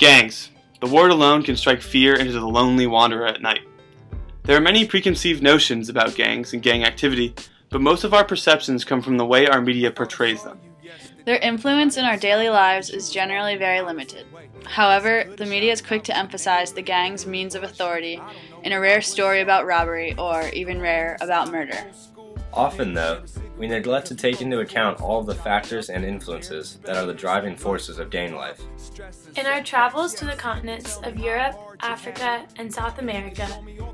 Gangs. The word alone can strike fear into the lonely wanderer at night. There are many preconceived notions about gangs and gang activity, but most of our perceptions come from the way our media portrays them. Their influence in our daily lives is generally very limited. However, the media is quick to emphasize the gang's means of authority in a rare story about robbery or, even rarer, about murder. Often, though, we neglect to take into account all of the factors and influences that are the driving forces of gang life. In our travels to the continents of Europe, Africa, and South America,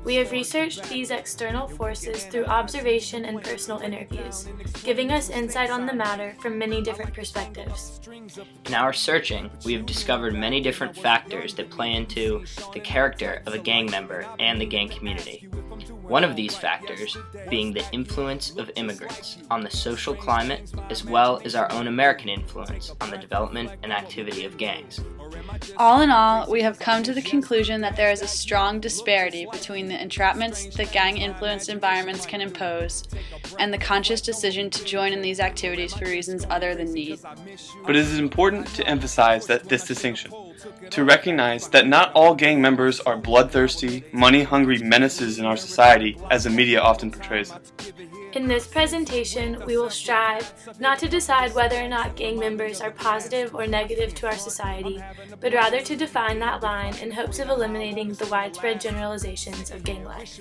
we have researched these external forces through observation and personal interviews, giving us insight on the matter from many different perspectives. In our searching, we have discovered many different factors that play into the character of a gang member and the gang community. One of these factors being the influence of immigrants on the social climate, as well as our own American influence on the development and activity of gangs. All in all, we have come to the conclusion that there is a strong disparity between the entrapments that gang-influenced environments can impose and the conscious decision to join in these activities for reasons other than need. But it is important to emphasize this distinction, to recognize that not all gang members are bloodthirsty, money-hungry menaces in our society as the media often portrays them. In this presentation, we will strive not to decide whether or not gang members are positive or negative to our society, but rather to define that line in hopes of eliminating the widespread generalizations of gang life.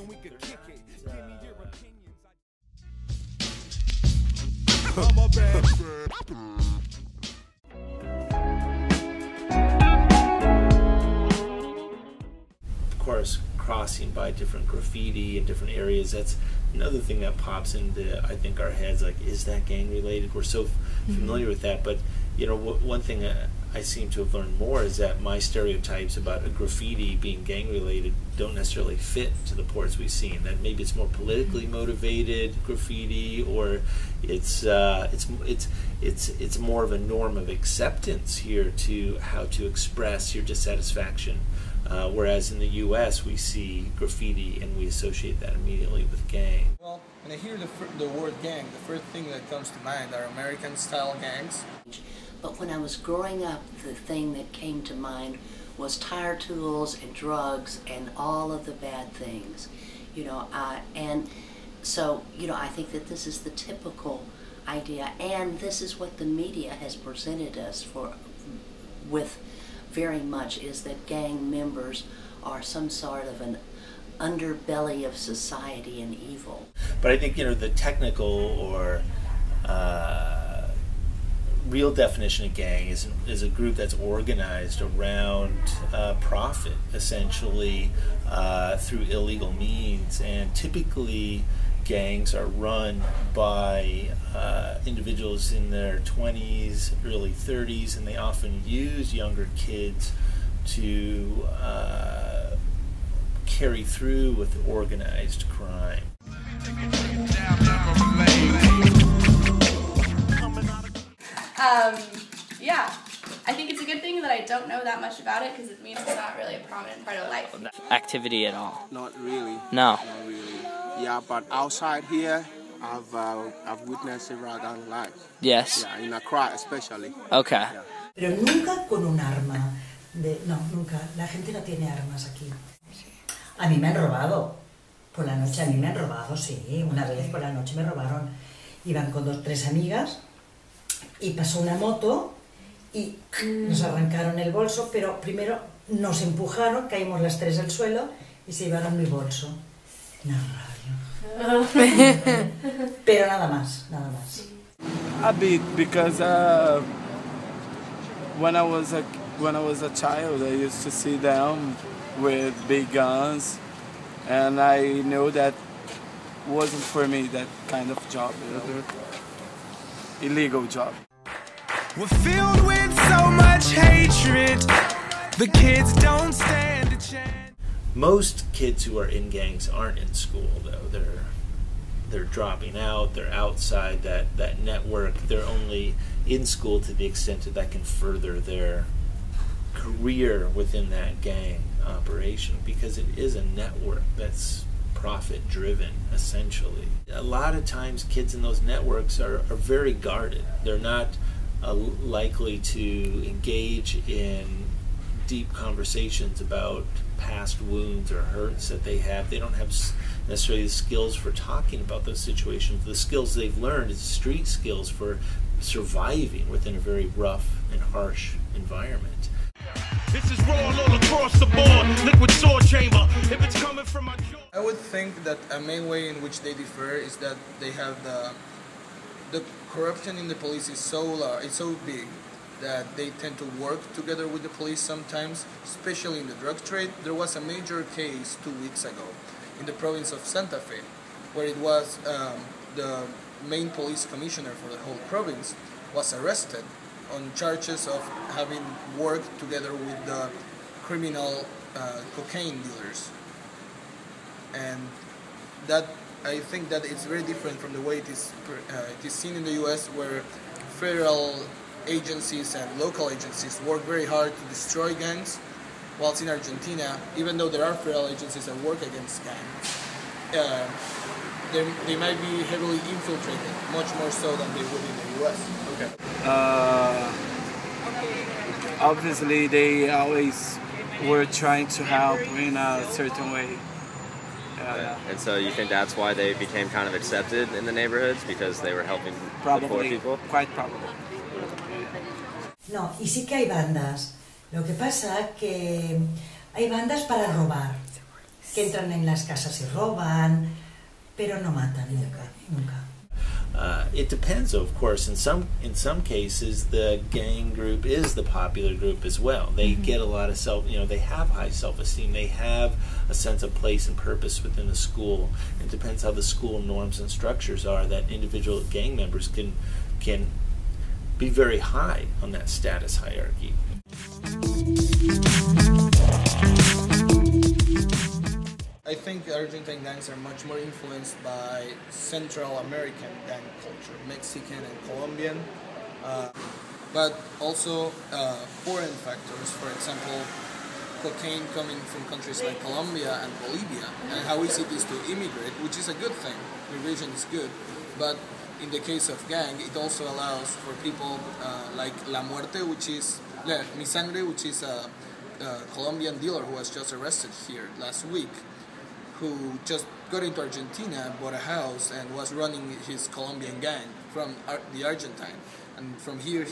Of course, crossing by different graffiti in different areas, that's another thing that pops into, I think, our heads, like, is that gang related? We're so familiar with that, but you know, one thing I seem to have learned more is that my stereotypes about a graffiti being gang related don't necessarily fit to the ports we've seen. That maybe it's more politically motivated graffiti, or it's more of a norm of acceptance here to how to express your dissatisfaction. Whereas in the U.S. we see graffiti and we associate that immediately with gang. Well, when I hear the word gang, the first thing that comes to mind are American-style gangs. But when I was growing up, the thing that came to mind was tire tools and drugs and all of the bad things, you know. And so, you know, I think that this is the typical idea, and this is what the media has presented us with very much, is that gang members are some sort of an underbelly of society and evil. But I think, you know, the technical or real definition of gang is a group that's organized around profit, essentially, through illegal means, and typically gangs are run by individuals in their 20s, early 30s, and they often use younger kids to carry through with organized crime. Yeah, I think it's a good thing that I don't know that much about it, because it means it's not really a prominent part of life. Activity at all? Not really. No. Not really. Yeah, but outside here, I've witnessed several gang life. Yes. Yeah, in Accra especially. Okay. Yeah. Pero nunca con un arma. No, nunca. La gente no tiene armas aquí. A mí me han robado. Por la noche a mí me han robado, sí. Una vez por la noche me robaron. Iban con 2 o 3 amigas y pasó una moto y nos arrancaron el bolso, pero primero nos empujaron, caímos las 3 al suelo y se llevaron mi bolso. Una rabia. Pero nada más, nada más. A bit, because when I was a child, I used to see them with big guns, and I knew that wasn't for me, that kind of job, you know? Illegal job. We're filled with so much hatred. The kids don't stand a chance. Most kids who are in gangs aren't in school, though. They're dropping out, they're outside that network. They're only in school to the extent that can further their career within that gang operation, because it is a network that's profit driven, essentially. A lot of times kids in those networks are very guarded. They're not likely to engage in deep conversations about past wounds or hurts that they have. They don't have necessarily the skills for talking about those situations. The skills they've learned is street skills for surviving within a very rough and harsh environment. This is raw all across the board. Liquid sword chamber. If it's coming from my jaw. I would think that a main way in which they differ is that they have the corruption in the police is so large, it's so big that they tend to work together with the police sometimes, especially in the drug trade. There was a major case 2 weeks ago in the province of Santa Fe, where it was the main police commissioner for the whole province was arrested on charges of having worked together with the criminal cocaine dealers. And that, I think that it's very different from the way it is seen in the US, where federal agencies and local agencies work very hard to destroy gangs, whilst in Argentina, even though there are federal agencies that work against gangs, they might be heavily infiltrated, much more so than they would in the US. Okay. Obviously, they always were trying to help in a certain way. And so you think that's why they became kind of accepted in the neighborhoods, because they were helping the poor people? Quite probably. No, y sí que hay bandas. Lo que pasa que hay bandas para robar, que entran en las casas y roban, pero no matan nunca. It depends, of course. In some cases, the gang group is the popular group as well. They get a lot of they have high self-esteem. They have a sense of place and purpose within the school. It depends how the school norms and structures are that individual gang members can be very high on that status hierarchy. I think Argentine gangs are much more influenced by Central American gang culture, Mexican and Colombian, but also foreign factors, for example, cocaine coming from countries like Colombia and Bolivia, and how easy it is to immigrate, which is a good thing. Immigration is good, but in the case of gang, it also allows for people like La Muerte, which is Mi Sangre, which is a Colombian dealer who was just arrested here last week, who just got into Argentina, bought a house, and was running his Colombian gang from the Argentine. And from here,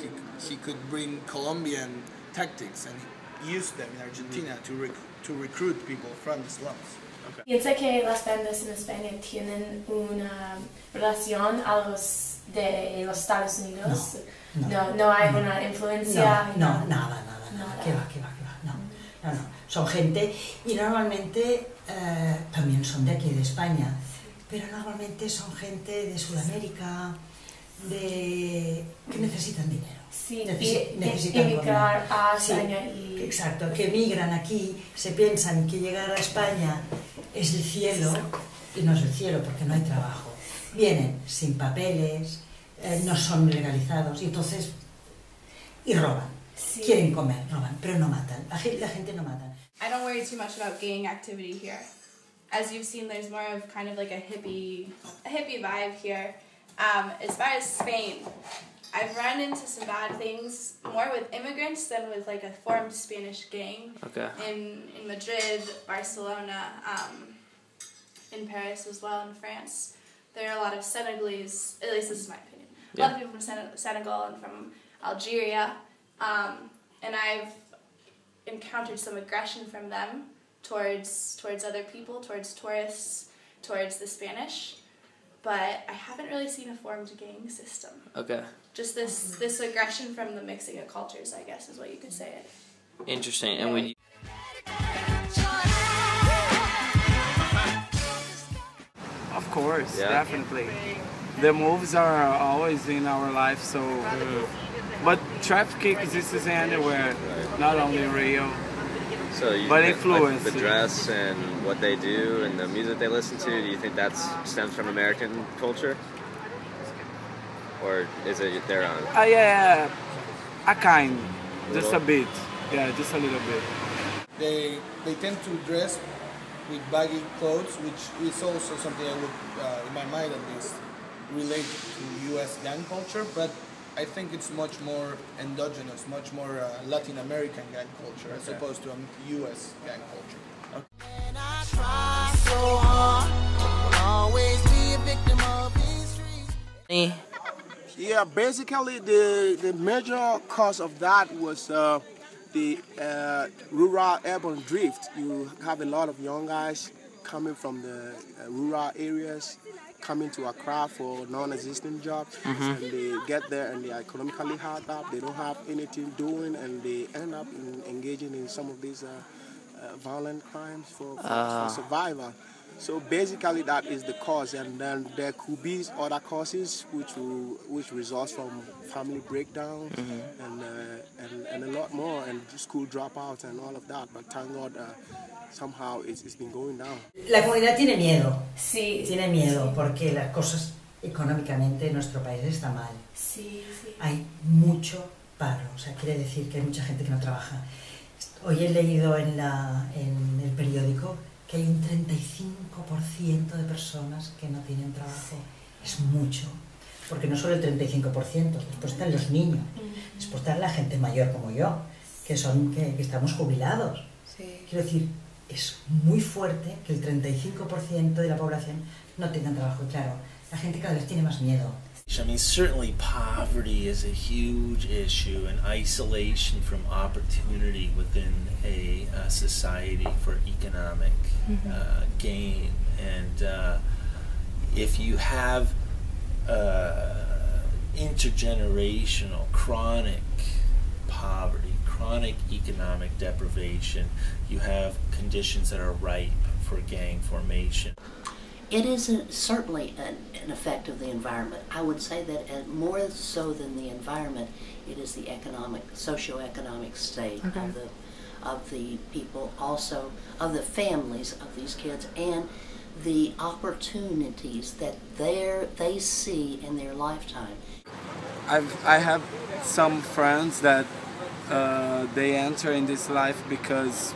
he could bring Colombian tactics and use them in Argentina to recruit people from the slums. Okay. Piensa que las bandas en España tienen una relación a los de los Estados Unidos. No hay una influencia. No, nada. ¿Qué va? No. Son gente, y normalmente también son de aquí de España, pero normalmente son gente de Sudamérica, que necesitan dinero. Sí, necesitan emigrar a España. Sí, exacto, que emigran aquí, se piensan que llegar a España es el cielo, y no es el cielo porque no hay trabajo. Vienen sin papeles, no son legalizados, y entonces roban. Sí. Quieren comer, roban, pero no matan. La gente no mata. I don't worry too much about gang activity here. As you've seen, there's more of kind of like a hippie vibe here. As far as Spain, I've run into some bad things more with immigrants than with like a formed Spanish gang. Okay. In Madrid, Barcelona, in Paris as well, in France, there are a lot of Senegalese. At least this is my opinion. A lot of people from Senegal and from Algeria. And I've encountered some aggression from them towards other people, towards tourists, towards the Spanish, but I haven't really seen a formed gang system. Okay. Just this aggression from the mixing of cultures, I guess, is what you could say it. Interesting. And when you... Of course, definitely. The moves are always in our life, so... But traffic exists anywhere, not only in Rio. So you but think, influence. Like the dress and what they do and the music they listen to, do you think that stems from American culture? Or is it their own? Yeah, a kind, just a bit. Yeah, just a little bit. They tend to dress with baggy clothes, which is also something I would, in my mind at least, relate to U.S. gang culture, but I think it's much more endogenous, much more Latin American gang culture as opposed to a U.S. gang culture. Yeah, basically the major cause of that was the rural-urban drift. You have a lot of young guys coming from the rural areas, coming to Accra for non-existent jobs, and they get there and they are economically hard up, they don't have anything doing, and they end up engaging in some of these violent crimes for survival. So basically that is the cause, and then there could be other causes which results from family breakdown and a lot more, and school dropouts and all of that. But thank God somehow it's been going down. La comunidad tiene miedo. Sí. Tiene miedo porque las cosas económicamente en nuestro país está mal. Sí, sí. Hay mucho paro, o sea, quiere decir que hay mucha gente que no trabaja. Hoy he leído en el periódico que hay un 35% de personas que no tienen trabajo. Es mucho, porque no solo el 35%, después están los niños, después está la gente mayor como yo, que estamos jubilados. Sí. Quiero decir, es muy fuerte que el 35% de la población no tenga trabajo. Y claro, la gente cada vez tiene más miedo. I mean, certainly poverty is a huge issue, and isolation from opportunity within a society for economic gain. And if you have intergenerational chronic poverty, chronic economic deprivation, you have conditions that are ripe for gang formation. It is certainly an effect of the environment. I would say that more so than the environment, it is the socio-economic state of the people, also of the families of these kids, and the opportunities that they see in their lifetime. I have some friends that they enter in this life because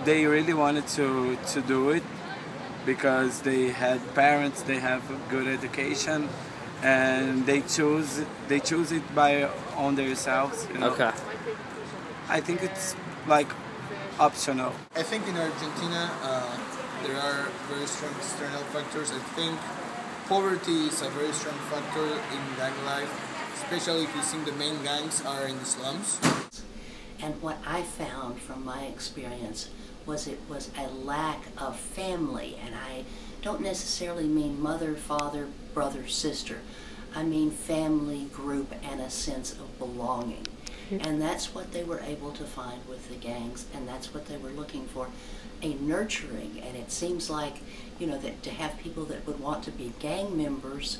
they really wanted to do it, because they had parents, they have a good education, and they choose it on themselves. You know? Okay. I think it's like optional. I think in Argentina there are very strong external factors. I think poverty is a very strong factor in gang life, especially if you think the main gangs are in the slums. And what I found from my experience was it was a lack of family, and I don't necessarily mean mother, father, brother, sister. I mean family, group, and a sense of belonging. And that's what they were able to find with the gangs, and that's what they were looking for, a nurturing. And it seems like, you know, that to have people that would want to be gang members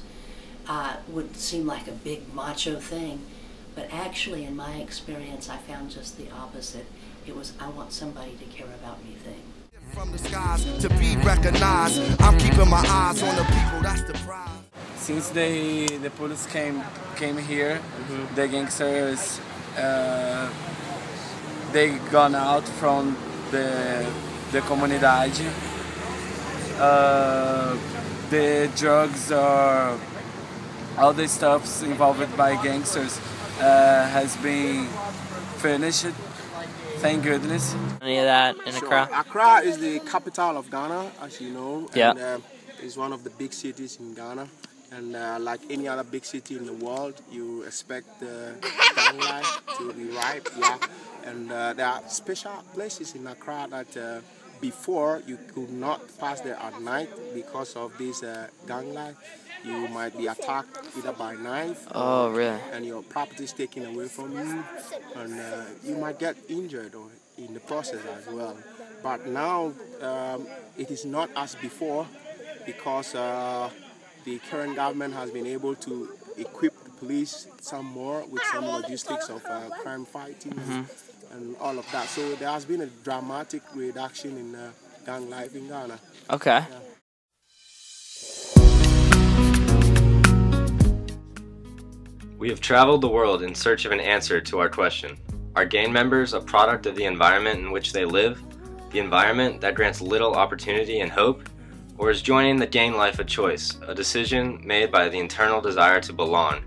would seem like a big macho thing, but actually in my experience I found just the opposite. It was, I want somebody to care about me thing. From the skies to be recognized, I'm keeping my eyes on the people, that's the prize. Since the police came here, the gangsters they gone out from the comunidade. The drugs or all the stuffs involved by gangsters has been finished. Thank goodness. Any of that in Accra? Accra is the capital of Ghana, as you know. Yeah. And it's one of the big cities in Ghana. And like any other big city in the world, you expect the gang life to be ripe, yeah. And there are special places in Accra that before you could not pass there at night because of this gang life. You might be attacked either by knife, and your property is taken away from you, and you might get injured or in the process as well. But now it is not as before, because the current government has been able to equip the police some more with some logistics of crime fighting and all of that. So there has been a dramatic reduction in gang life in Ghana. Okay. Yeah. We have traveled the world in search of an answer to our question. Are gang members a product of the environment in which they live? The environment that grants little opportunity and hope? Or is joining the gang life a choice, a decision made by the internal desire to belong?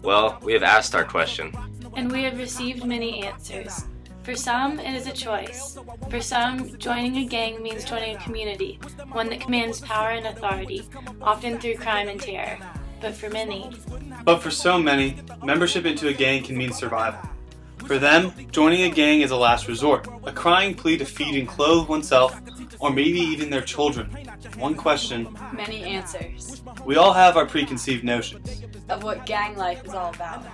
Well, we have asked our question. And we have received many answers. For some, it is a choice. For some, joining a gang means joining a community, one that commands power and authority, often through crime and terror. But for so many, membership into a gang can mean survival. For them, joining a gang is a last resort, a crying plea to feed and clothe oneself, or maybe even their children. One question, many answers. We all have our preconceived notions of what gang life is all about.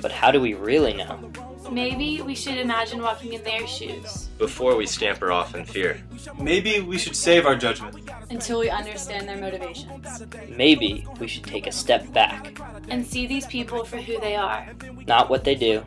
But how do we really know? Maybe we should imagine walking in their shoes before we scamper off in fear. Maybe we should save our judgment until we understand their motivations. Maybe we should take a step back and see these people for who they are, not what they do.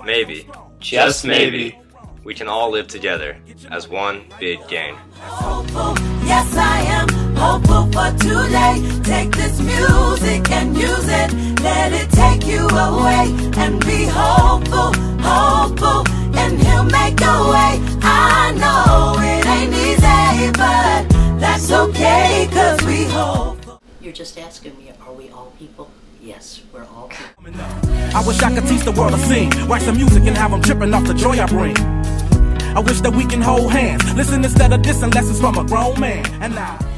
Maybe, just maybe, we can all live together as one big gang. Hopeful, yes I am hopeful for today. Take this music and use it, let it take you away, and be hopeful, hopeful, and he'll make a way. I know it ain't easy, but that's okay, cause we hope. You're just asking me, are we all people? Yes, we're all people. I wish I could teach the world to sing, write some music and have them tripping off the joy I bring. I wish that we can hold hands, listen instead of dissing lessons from a grown man. And now